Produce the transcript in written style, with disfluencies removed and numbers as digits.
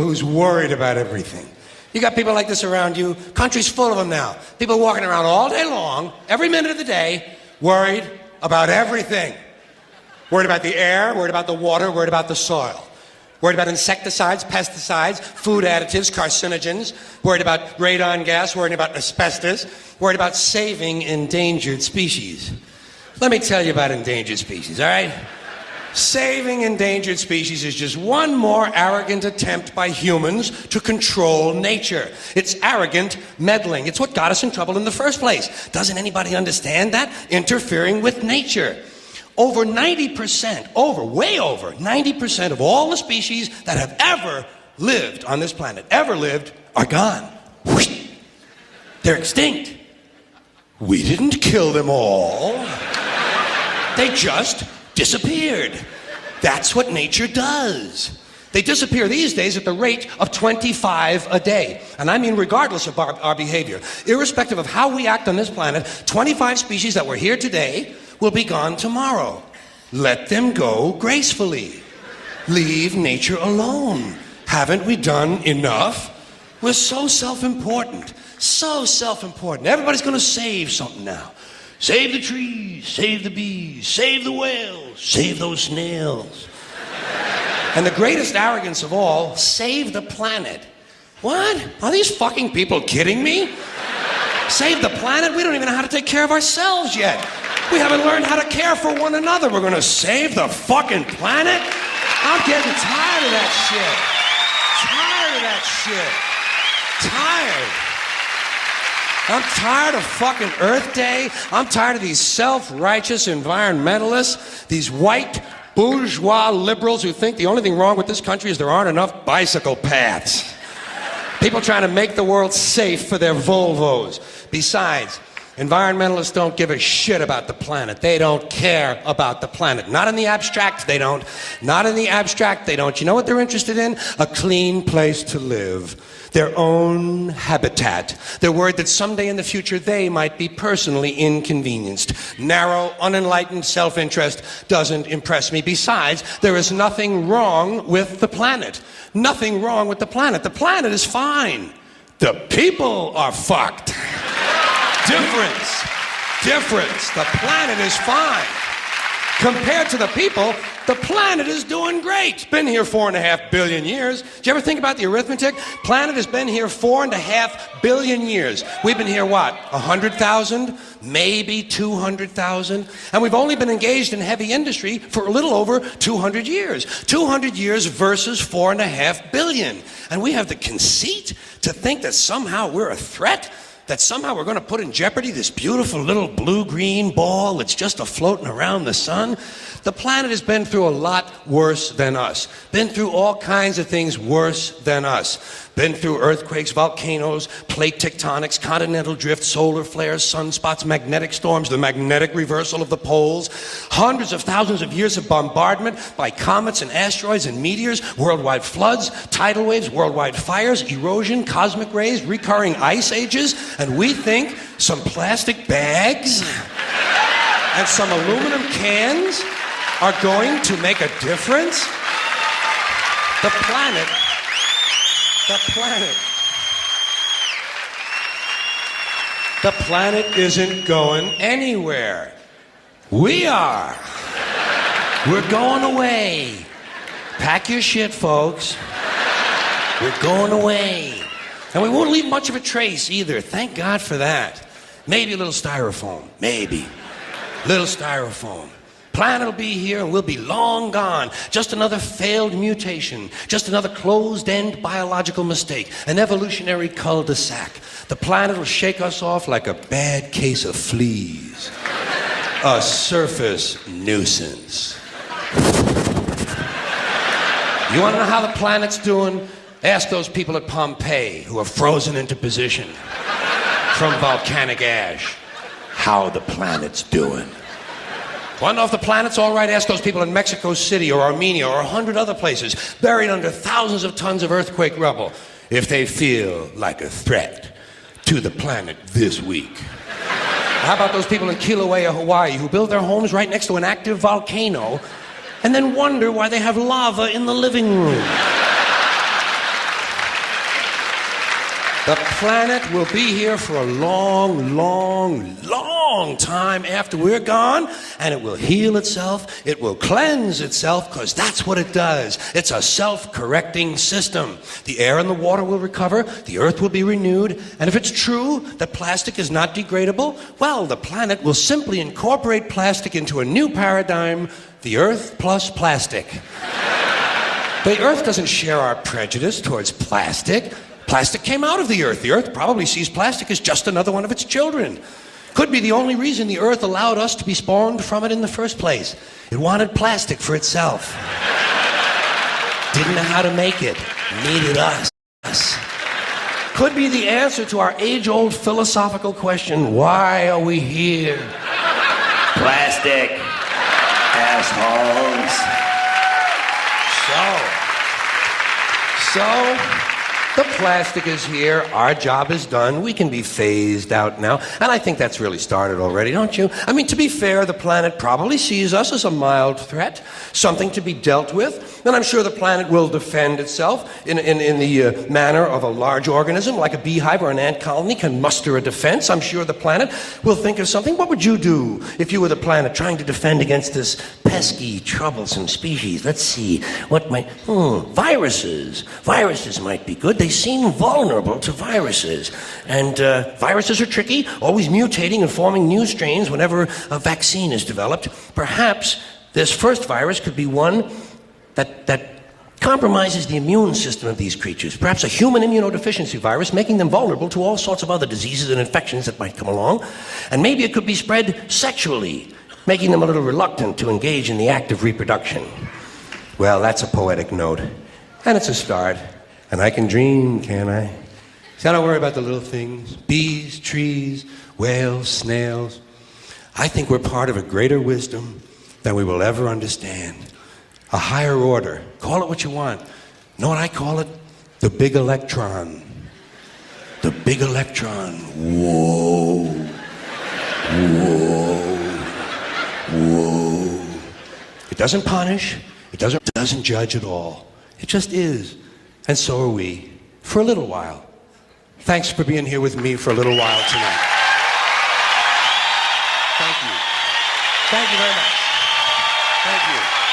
who's worried about everything. You got people like this around you. Country's full of them now. People walking around all day long, every minute of the day, worried about everything. Worried about the air, worried about the water, worried about the soil. Worried about insecticides, pesticides, food additives, carcinogens. Worried about radon gas, worried about asbestos. Worried about saving endangered species. Let me tell you about endangered species, all right? Saving endangered species is just one more arrogant attempt by humans to control nature. It's arrogant meddling. It's what got us in trouble in the first place. Doesn't anybody understand that? Interfering with nature. Over 90%, way over 90% of all the species that have ever lived on this planet, are gone. Whoosh. They're extinct. We didn't kill them all. They just disappeared. That's what nature does. They disappear these days at the rate of 25 a day. And I mean regardless of our behavior. Irrespective of how we act on this planet, 25 species that were here today will be gone tomorrow. Let them go gracefully. Leave nature alone. Haven't we done enough? We're so self-important. So self-important. Everybody's going to save something now. Save the trees, save the bees, save the whales, save those snails. And the greatest arrogance of all, save the planet. What? Are these fucking people kidding me? Save the planet? We don't even know how to take care of ourselves yet. We haven't learned how to care for one another. We're gonna save the fucking planet? I'm getting tired of that shit. I'm tired of fucking Earth Day. I'm tired of these self-righteous environmentalists, these white bourgeois liberals who think the only thing wrong with this country is there aren't enough bicycle paths. People trying to make the world safe for their Volvos. Besides, environmentalists don't give a shit about the planet. They don't care about the planet. Not in the abstract, they don't. Not in the abstract, they don't. You know what they're interested in? A clean place to live. Their own habitat. They're worried that someday in the future they might be personally inconvenienced. Narrow, unenlightened self-interest doesn't impress me. Besides, there is nothing wrong with the planet. Nothing wrong with the planet. The planet is fine. The people are fucked. Difference. The planet is fine. Compared to the people, the planet is doing great. It's been here 4.5 billion years. Did you ever think about the arithmetic? Planet has been here 4.5 billion years. We've been here, what, 100,000? Maybe 200,000? And we've only been engaged in heavy industry for a little over 200 years. 200 years versus 4.5 billion. And we have the conceit to think that somehow we're a threat? That somehow we're going to put in jeopardy this beautiful little blue-green ball that's just a-floating around the sun? The planet has been through a lot worse than us. Been through all kinds of things worse than us. Been through earthquakes, volcanoes, plate tectonics, continental drift, solar flares, sunspots, magnetic storms, the magnetic reversal of the poles, hundreds of thousands of years of bombardment by comets and asteroids and meteors, worldwide floods, tidal waves, worldwide fires, erosion, cosmic rays, recurring ice ages, and we think some plastic bags and some aluminum cans are going to make a difference? The planet isn't going anywhere. We are. We're going away. Pack your shit, folks. We're going away. And we won't leave much of a trace either. Thank God for that. Maybe a little styrofoam. Maybe. Little styrofoam. Planet will be here and we'll be long gone. Just another failed mutation. Just another closed-end biological mistake. An evolutionary cul-de-sac. The planet will shake us off like a bad case of fleas. A surface nuisance. You want to know how the planet's doing? Ask those people at Pompeii who are frozen into position from volcanic ash how the planet's doing. Want to know if the planet's all right? Ask those people in Mexico City or Armenia or 100 other places buried under thousands of tons of earthquake rubble if they feel like a threat to the planet this week. How about those people in Kilauea, Hawaii who build their homes right next to an active volcano and then wonder why they have lava in the living room? The planet will be here for a long, long, long time after we're gone, and it will heal itself, it will cleanse itself, because that's what it does. It's a self-correcting system. The air and the water will recover, the earth will be renewed, and if it's true that plastic is not degradable, well, the planet will simply incorporate plastic into a new paradigm, the earth plus plastic. The earth doesn't share our prejudice towards plastic. Plastic came out of the earth. The earth probably sees plastic as just another one of its children. Could be the only reason the earth allowed us to be spawned from it in the first place. It wanted plastic for itself. Didn't know how to make it. Needed us. Could be the answer to our age-old philosophical question, why are we here? Plastic. Assholes. So, the plastic is here, our job is done, we can be phased out now, and I think that's really started already, don't you? I mean, to be fair, the planet probably sees us as a mild threat, something to be dealt with, and I'm sure the planet will defend itself in the manner of a large organism, like a beehive or an ant colony can muster a defense. I'm sure the planet will think of something. What would you do if you were the planet trying to defend against this pesky, troublesome species? Let's see, what might... viruses. Viruses might be good. They seem vulnerable to viruses. And viruses are tricky, always mutating and forming new strains whenever a vaccine is developed. Perhaps this first virus could be one that compromises the immune system of these creatures. Perhaps a human immunodeficiency virus, making them vulnerable to all sorts of other diseases and infections that might come along. And maybe it could be spread sexually, making them a little reluctant to engage in the act of reproduction. Well, that's a poetic note. And it's a start. And I can dream, can't I? See, I don't worry about the little things. Bees, trees, whales, snails. I think we're part of a greater wisdom than we will ever understand. A higher order. Call it what you want. Know what I call it? The big electron. The big electron. Whoa. Whoa. Whoa. It doesn't punish. It doesn't judge at all. It just is. And so are we. For a little while. Thanks for being here with me for a little while tonight. Thank you. Thank you very much. Thank you.